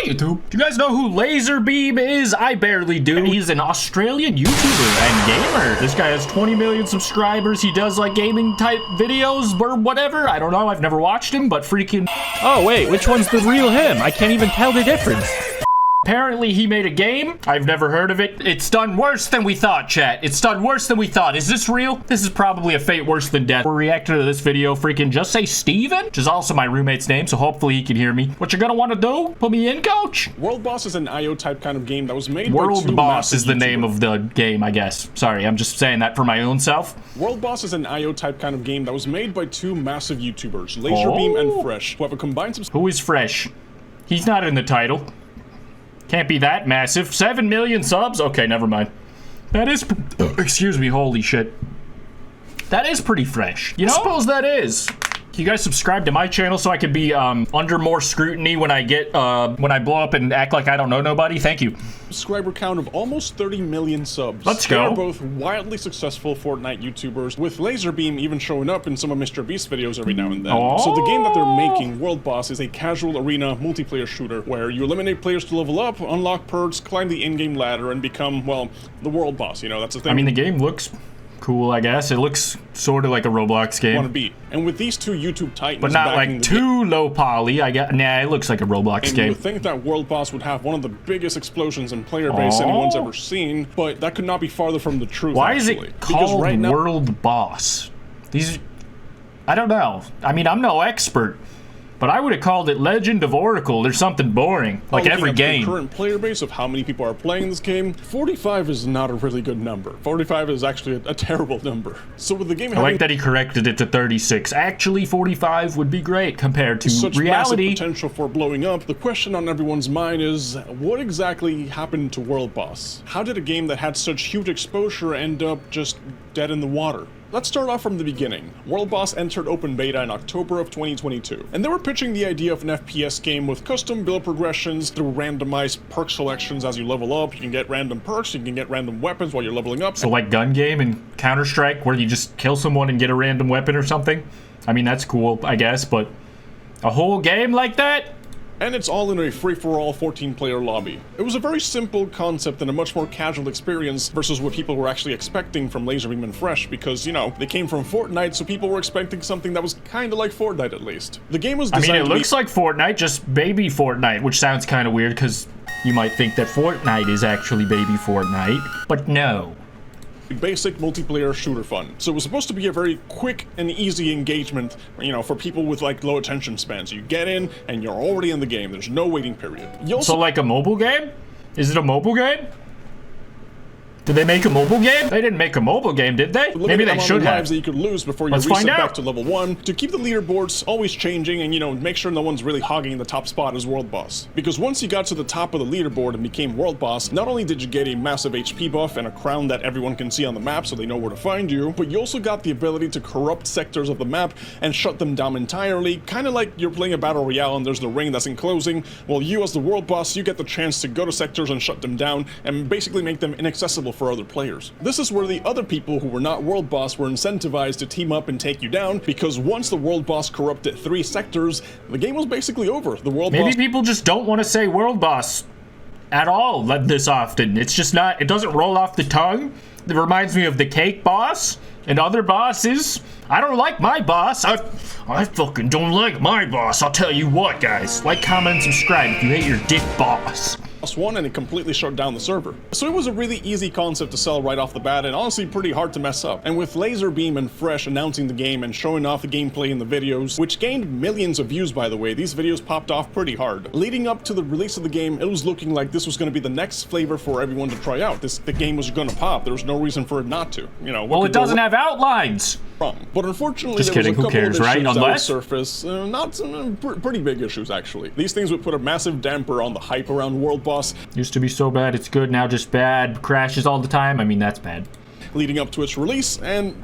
YouTube. Do you guys know who Lazarbeam is? I barely do. He's an Australian YouTuber and gamer. This guy has 20 million subscribers. He does like gaming type videos or whatever. I don't know. I've never watched him, but freaking... Oh, wait. Which one's the real him? I can't even tell the difference. Apparently, he made a game. I've never heard of it. It's done worse than we thought, chat. It's done worse than we thought. Is this real? This is probably a fate worse than death. We're reacting to this video. Freaking just say Steven, which is also my roommate's name, so hopefully he can hear me. What you're gonna want to do? Put me in, coach? World Boss is an IO type kind of game that was made World by two Boss is the YouTubers. name of the game, I guess. Sorry, I'm just saying that for my own self. World Boss is an IO type kind of game that was made by two massive YouTubers, Lazarbeam and Fresh, who have a combined Who is Fresh? He's not in the title. Can't be that massive. 7 million subs? Okay, never mind. That is... excuse me, holy shit. That is pretty fresh. You know? I suppose that is. Can you guys subscribe to my channel so I can be under more scrutiny when I get when I blow up and act like I don't know nobody? Thank you. Subscriber count of almost 30 million subs. Let's They go. are both wildly successful Fortnite YouTubers, with Lazarbeam even showing up in some of Mr. Beast's videos every now and then. Oh. So the game that they're making, World Boss, is a casual arena multiplayer shooter where you eliminate players to level up, unlock perks, climb the in-game ladder, and become, well, the World Boss. You know, that's the thing. I mean, the game looks cool, I guess. It looks sort of like a Roblox game. Want to beat. And with these two YouTube titans, But not backing like the too low poly. Nah, it looks like a Roblox And game. you would think that World Boss would have one of the biggest explosions in player base anyone's ever seen, but that could not be farther from the truth. Why is actually. it Because called right now, World Boss? These... I don't know. I mean, I'm no expert, but I would have called it Legend of Oracle or something boring, like every looking at game. the current player base of how many people are playing this game, 45 is not a really good number. 45 is actually a terrible number. So with the game I having like that he corrected it to 36. Actually, 45 would be great compared to such reality. massive potential for blowing up, the question on everyone's mind is, what exactly happened to World Boss? How did a game that had such huge exposure end up just dead in the water? Let's start off from the beginning. World Boss entered open beta in October of 2022, and they were pitching the idea of an FPS game with custom build progressions through randomized perk selections as you level up. You can get random perks, you can get random weapons while you're leveling up. So like gun game and Counter-Strike, where you just kill someone and get a random weapon or something? I mean, that's cool, I guess, but a whole game like that? And it's all in a free-for-all 14-player lobby. It was a very simple concept and a much more casual experience versus what people were actually expecting from Lazarbeam and Fresh because, you know, they came from Fortnite, so people were expecting something that was kind of like Fortnite at least. The game was designed I mean, it looks like Fortnite, just baby Fortnite, which sounds kind of weird because you might think that Fortnite is actually baby Fortnite, but no. Basic multiplayer shooter fun. So it was supposed to be a very quick and easy engagement, you know, for people with like low attention spans. You get in and you're already in the game. There's no waiting period. So like a mobile game? Is it a mobile game? Did they make a mobile game? They didn't make a mobile game, did they? Maybe they should have. Lives that you could lose before you Let's reset find out. back to level 1 to keep the leaderboards always changing and, you know, make sure no one's really hogging the top spot as World Boss. Because once you got to the top of the leaderboard and became World Boss, not only did you get a massive HP buff and a crown that everyone can see on the map so they know where to find you, but you also got the ability to corrupt sectors of the map and shut them down entirely, kind of like you're playing a battle royale and there's the ring that's enclosing. Well, you as the World Boss, you get the chance to go to sectors and shut them down and basically make them inaccessible for other players. This is where the other people who were not World Boss were incentivized to team up and take you down, because once the World Boss corrupted 3 sectors, the game was basically over. The World Boss... Maybe people just don't want to say World Boss at all this often. It's just not, it doesn't roll off the tongue. It reminds me of the Cake Boss and other bosses. I don't like my boss. I fucking don't like my boss. I'll tell you what, guys. Like, comment, and subscribe if you hate your dick boss. One, and it completely shut down the server. So it was a really easy concept to sell right off the bat and honestly pretty hard to mess up. And with Lazarbeam and Fresh announcing the game and showing off the gameplay in the videos, which gained millions of views by the way, these videos popped off pretty hard. Leading up to the release of the game, it was looking like this was going to be the next flavor for everyone to try out. The game was going to pop. There was no reason for it not to. You know, well, it doesn't have outlines. Wrong. But unfortunately, just there kidding. was a Who couple cares, of right? issues that would Unless surface, not some pretty big issues actually. These things would put a massive damper on the hype around World Boss. Used to be so bad, it's good, now just bad. Crashes all the time. I mean, that's bad. leading up to its release and,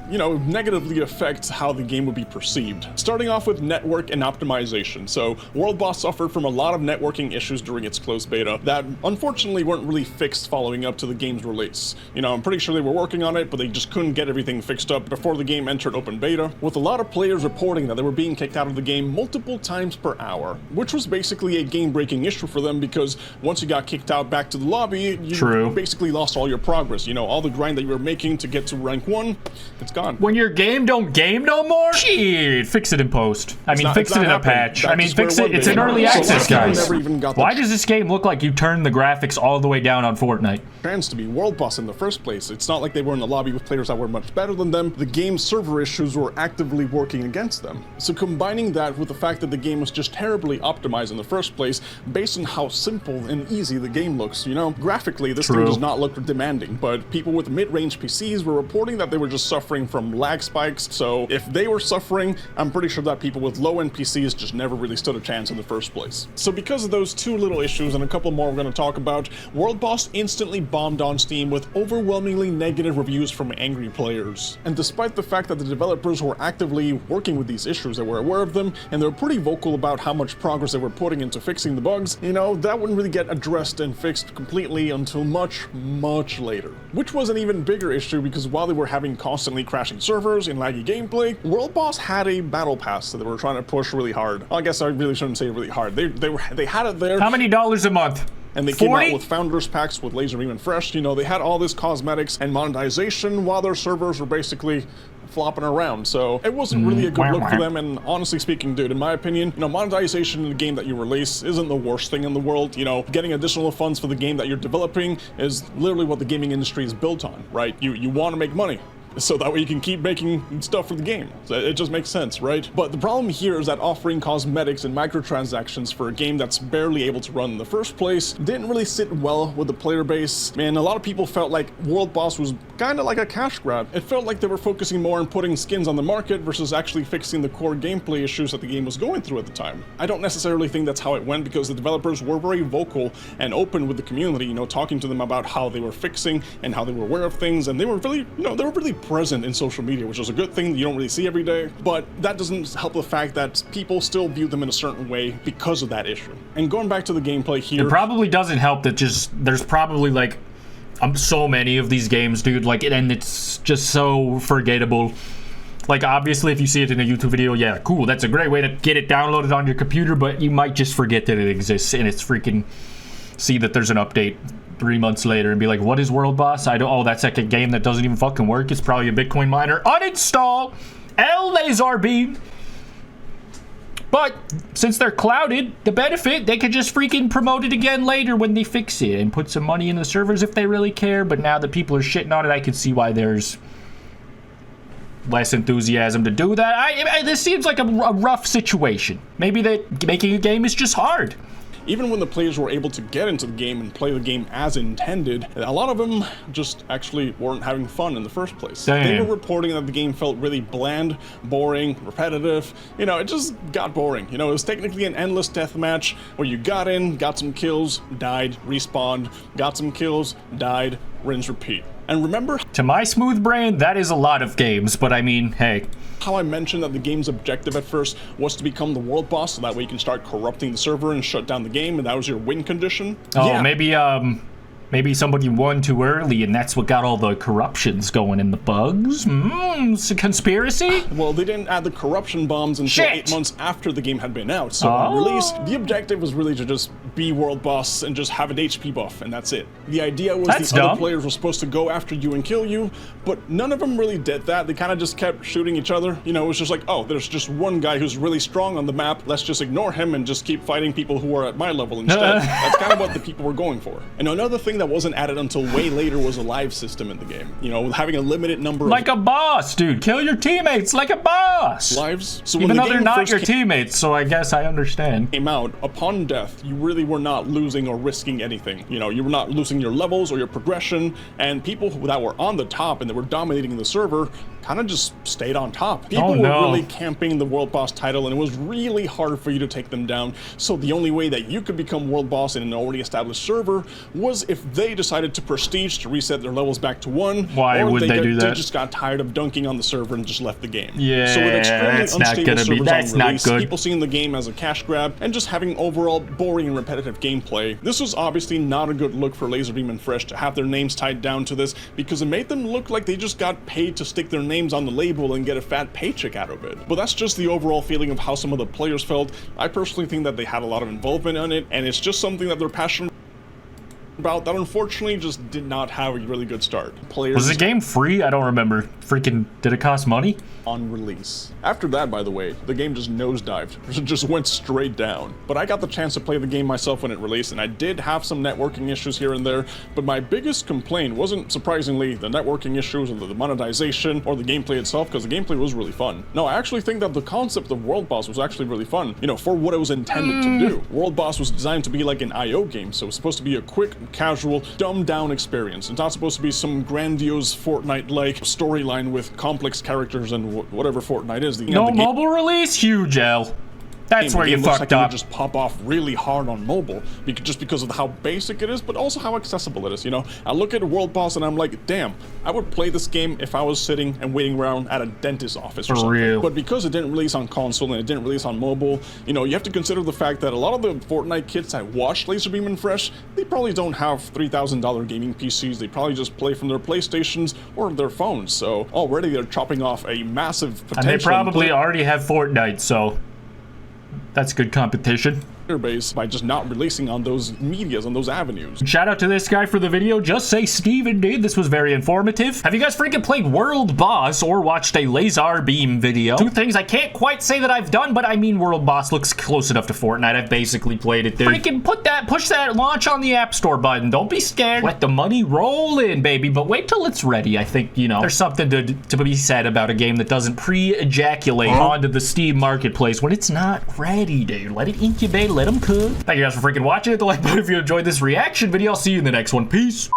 negatively affect how the game would be perceived. Starting off with network and optimization. So World Boss suffered from a lot of networking issues during its closed beta that unfortunately weren't really fixed following up to the game's release. I'm pretty sure they were working on it, but they just couldn't get everything fixed up before the game entered open beta, with a lot of players reporting that they were being kicked out of the game multiple times per hour, which was basically a game-breaking issue for them because once you got kicked out back to the lobby, you basically lost all your progress. All the grind that you were making to get to rank 1, it's gone. When your game don't game no more? Shit, fix it in post. Fix it in a patch. Fix it. It's in early access, guys. Why does this game look like you turned the graphics all the way down on Fortnite? Chance to be World Boss in the first place. It's not like they were in the lobby with players that were much better than them. The game's server issues were actively working against them. So combining that with the fact that the game was just terribly optimized in the first place, based on how simple and easy the game looks, graphically this game does not look demanding, but people with mid-range PCs were reporting that they were just suffering from lag spikes. So if they were suffering, I'm pretty sure that people with low-end PCs just never really stood a chance in the first place. So because of those two little issues and a couple more we're going to talk about, World Boss instantly bombed on Steam with overwhelmingly negative reviews from angry players. And despite the fact that the developers were actively working with these issues, they were aware of them, and they were pretty vocal about how much progress they were putting into fixing the bugs, that wouldn't really get addressed and fixed completely until much, much later. Which was an even bigger issue because while they were having constantly crashing servers and laggy gameplay, World Boss had a battle pass that they were trying to push really hard. I guess I really shouldn't say really hard. They had it there. How many dollars a month? And they came out with Founders Packs with Lazarbeam and Fresh. They had all this cosmetics and monetization while their servers were basically flopping around. So it wasn't really a good look for them. And honestly speaking, dude, in my opinion, monetization in a game that you release isn't the worst thing in the world. Getting additional funds for the game that you're developing is literally what the gaming industry is built on, right? You want to make money, so that way you can keep making stuff for the game. So it just makes sense, right? But the problem here is that offering cosmetics and microtransactions for a game that's barely able to run in the first place didn't really sit well with the player base. And a lot of people felt like World Boss was kind of like a cash grab. It felt like they were focusing more on putting skins on the market versus actually fixing the core gameplay issues that the game was going through at the time. I don't necessarily think that's how it went because the developers were very vocal and open with the community, talking to them about how they were fixing and how they were aware of things, and they were really, present in social media, which is a good thing that you don't really see every day, but that doesn't help the fact that people still view them in a certain way because of that issue. And going back to the gameplay here, it probably doesn't help that there's probably like so many of these games, dude, and it's just so forgettable. Obviously, if you see it in a YouTube video, yeah, cool, that's a great way to get it downloaded on your computer, but you might just forget that it exists, and it's freaking see that there's an update 3 months later and be like, what is World Boss? Oh, that's like a game that doesn't even fucking work. It's probably a Bitcoin miner. Uninstall Lazarbeam. But since they're clouded, the benefit, they could just freaking promote it again later when they fix it and put some money in the servers if they really care. But now that people are shitting on it, I can see why there's less enthusiasm to do that. This seems like a rough situation. Maybe that making a game is just hard. Even when the players were able to get into the game and play the game as intended, a lot of them just actually weren't having fun in the first place. Damn. They were reporting that the game felt really bland, boring, repetitive. It just got boring. It was technically an endless deathmatch where you got in, got some kills, died, respawned, got some kills, died, rinse, repeat. And remember, to my smooth brain, that is a lot of games, but hey. How I mentioned that the game's objective at first was to become the world boss, so that way you can start corrupting the server and shut down the game, and that was your win condition? Oh, yeah. Maybe somebody won too early, and that's what got all the corruptions going in the bugs. It's a conspiracy? Well, they didn't add the corruption bombs until 8 months after the game had been out. So on release, the objective was really to just be world boss and just have an HP buff, and that's it. The idea was other players were supposed to go after you and kill you, but none of them really did that. They kind of just kept shooting each other. It was just like, oh, there's just one guy who's really strong on the map. Let's just ignore him and just keep fighting people who are at my level instead. That's kind of what the people were going for. And another thing that wasn't added until way later was a live system in the game. Having a limited number of... Like a boss, dude. Kill your teammates like a boss. Lives. So even though they're not your teammates, so I guess I understand. Came out, upon death, you really were not losing or risking anything. You were not losing your levels or your progression, and people that were on the top and that were dominating the server kind of just stayed on top. People were really camping the world boss title, and it was really hard for you to take them down. So the only way that you could become world boss in an already established server was if they decided to prestige to reset their levels back to 1. Why would they do that? They just got tired of dunking on the server and just left the game. Yeah, so with extremely unstable servers on release, good. people seeing the game as a cash grab, and just having overall boring and repetitive gameplay, this was obviously not a good look for Lazarbeam and Fresh to have their names tied down to this, because it made them look like they just got paid to stick their names on the label and get a fat paycheck out of it. But that's just the overall feeling of how some of the players felt. I personally think that they had a lot of involvement in it, and it's just something that they're passionate about that unfortunately just did not have a really good start. Players was the game free? I don't remember. Freaking, did it cost money? On release. After that, by the way, the game just nosedived. It just went straight down. But I got the chance to play the game myself when it released, and I did have some networking issues here and there, but my biggest complaint wasn't surprisingly the networking issues or the monetization or the gameplay itself, because the gameplay was really fun. No, I actually think that the concept of World Boss was actually really fun, you know, for what it was intended to do. World Boss was designed to be like an IO game, so it was supposed to be a quick, casual, dumbed down experience. It's not supposed to be some grandiose Fortnite-like storyline with complex characters and whatever Fortnite is. No mobile release? Huge L. That's where you fucked up. It would just pop off really hard on mobile, just because of how basic it is, but also how accessible it is, you know? I look at World Boss and I'm like, damn, I would play this game if I was sitting and waiting around at a dentist's office or something. Real. But because it didn't release on console and it didn't release on mobile, you know, you have to consider the fact that a lot of the Fortnite kids that watch Lazarbeam and Fresh, they probably don't have $3,000 gaming PCs. They probably just play from their PlayStations or their phones. So already they're chopping off a massive potential. And they probably already have Fortnite, so that's good competition. Base by just not releasing on those medias, on those avenues. Shout out to this guy for the video. Just say Steven, dude. This was very informative. Have you guys freaking played World Boss or watched a Lazarbeam video? Two things I can't quite say that I've done, but I mean World Boss looks close enough to Fortnite. I've basically played it, dude. Freaking push that launch on the App Store button. Don't be scared. Let the money roll in, baby. But wait till it's ready. I think, you know, there's something to be said about a game that doesn't pre-ejaculate onto the Steam marketplace when it's not ready, dude. Let it incubate. Let them cook. Thank you guys for freaking watching. Hit the like button if you enjoyed this reaction video. I'll see you in the next one. Peace.